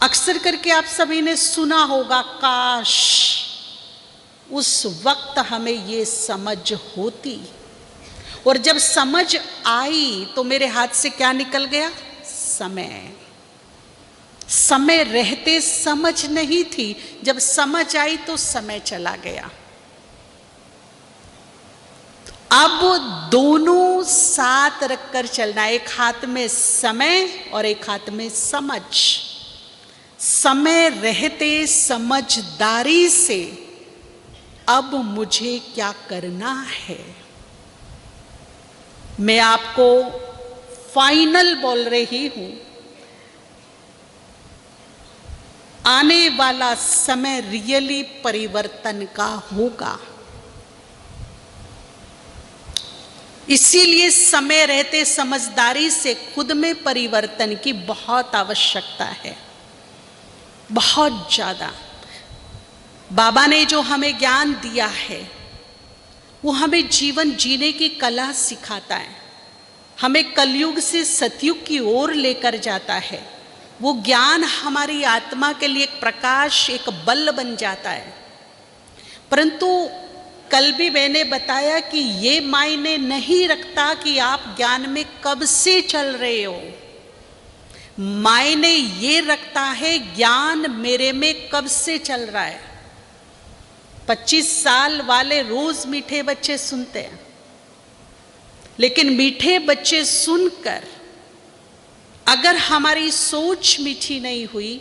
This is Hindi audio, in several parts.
अक्सर करके आप सभी ने सुना होगा, काश उस वक्त हमें ये समझ होती। और जब समझ आई तो मेरे हाथ से क्या निकल गया? समय। समय रहते समझ नहीं थी, जब समझ आई तो समय चला गया। अब दोनों साथ रखकर चलना, एक हाथ में समय और एक हाथ में समझ। समय रहते समझदारी से अब मुझे क्या करना है। मैं आपको फाइनल बोल रही हूं, आने वाला समय रियली परिवर्तन का होगा। इसीलिए समय रहते समझदारी से खुद में परिवर्तन की बहुत आवश्यकता है, बहुत ज्यादा। बाबा ने जो हमें ज्ञान दिया है वो हमें जीवन जीने की कला सिखाता है, हमें कलयुग से सतयुग की ओर लेकर जाता है। वो ज्ञान हमारी आत्मा के लिए एक प्रकाश, एक बल बन जाता है। परंतु कल भी मैंने बताया कि ये मायने नहीं रखता कि आप ज्ञान में कब से चल रहे हो। मायने ये रखता है ज्ञान मेरे में कब से चल रहा है। 25 साल वाले रोज मीठे बच्चे सुनते हैं, लेकिन मीठे बच्चे सुनकर अगर हमारी सोच मीठी नहीं हुई,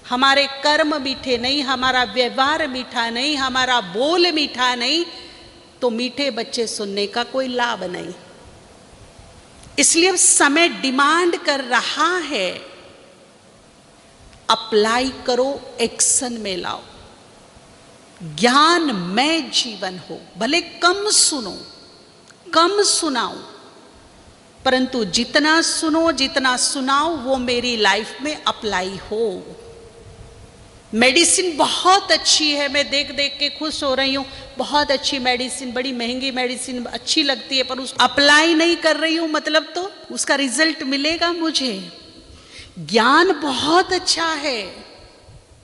हमारे कर्म मीठे नहीं, हमारा व्यवहार मीठा नहीं, हमारा बोल मीठा नहीं, तो मीठे बच्चे सुनने का कोई लाभ नहीं। इसलिए अब समय डिमांड कर रहा है, अप्लाई करो, एक्शन में लाओ। ज्ञान में जीवन हो, भले कम सुनो, कम सुनाओ, परंतु जितना सुनो, जितना सुनाओ वो मेरी लाइफ में अप्लाई हो। मेडिसिन बहुत अच्छी है, मैं देख देख के खुश हो रही हूँ, बहुत अच्छी मेडिसिन, बड़ी महंगी मेडिसिन अच्छी लगती है, पर उस अप्लाई नहीं कर रही हूँ, मतलब तो उसका रिजल्ट मिलेगा मुझे। ज्ञान बहुत अच्छा है,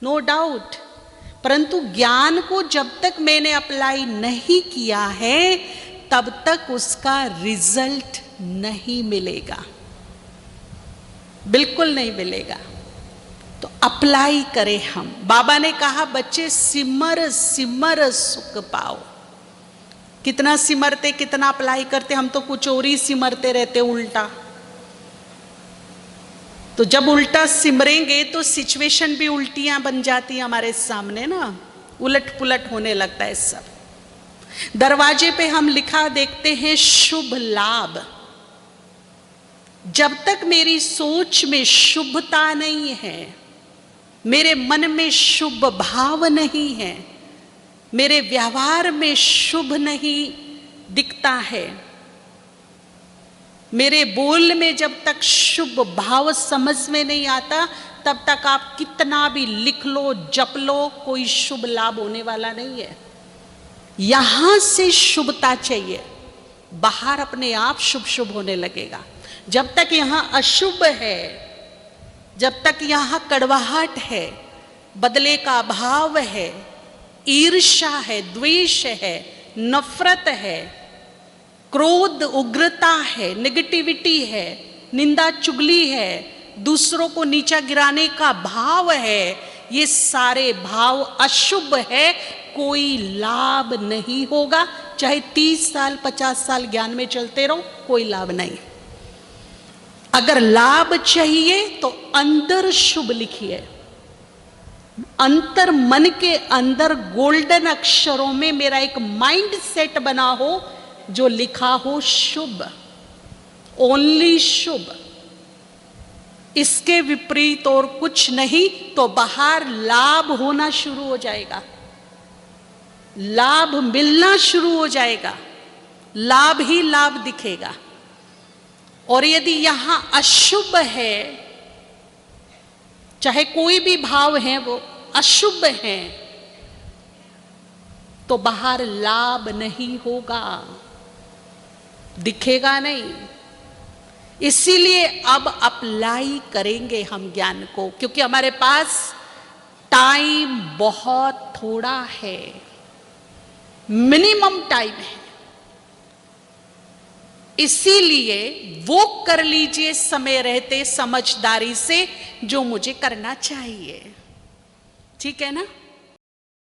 नो डाउट, परंतु ज्ञान को जब तक मैंने अप्लाई नहीं किया है तब तक उसका रिजल्ट नहीं मिलेगा, बिल्कुल नहीं मिलेगा। तो अप्लाई करें हम। बाबा ने कहा बच्चे सिमर सिमर सुख पाओ। कितना सिमरते, कितना अप्लाई करते, हम तो कुछ और ही सिमरते रहते उल्टा। तो जब उल्टा सिमरेंगे तो सिचुएशन भी उल्टियां बन जाती हैं हमारे सामने ना, उलट पुलट होने लगता है सब। दरवाजे पे हम लिखा देखते हैं शुभ लाभ। जब तक मेरी सोच में शुभता नहीं है, मेरे मन में शुभ भाव नहीं है, मेरे व्यवहार में शुभ नहीं दिखता है, मेरे बोल में जब तक शुभ भाव समझ में नहीं आता, तब तक आप कितना भी लिख लो, जप लो, कोई शुभ लाभ होने वाला नहीं है। यहां से शुभता चाहिए, बाहर अपने आप शुभ शुभ होने लगेगा। जब तक यहां अशुभ है, जब तक यहां कड़वाहट है, बदले का भाव है, ईर्ष्या है, द्वेष है, नफरत है, क्रोध उग्रता है, नेगेटिविटी है, निंदा चुगली है, दूसरों को नीचा गिराने का भाव है, ये सारे भाव अशुभ है, कोई लाभ नहीं होगा। चाहे 30 साल 50 साल ज्ञान में चलते रहो, कोई लाभ नहीं। अगर लाभ चाहिए तो अंदर शुभ लिखिए, अंतर मन के अंदर गोल्डन अक्षरों में मेरा एक माइंड सेट बना हो जो लिखा हो शुभ, ओनली शुभ, इसके विपरीत और कुछ नहीं, तो बाहर लाभ होना शुरू हो जाएगा, लाभ मिलना शुरू हो जाएगा, लाभ ही लाभ दिखेगा। और यदि यहां अशुभ है, चाहे कोई भी भाव है वो अशुभ है, तो बाहर लाभ नहीं होगा, दिखेगा नहीं। इसीलिए अब अप्लाई करेंगे हम ज्ञान को, क्योंकि हमारे पास टाइम बहुत थोड़ा है, मिनिमम टाइम है। इसीलिए वो कर लीजिए समय रहते समझदारी से जो मुझे करना चाहिए। ठीक है ना?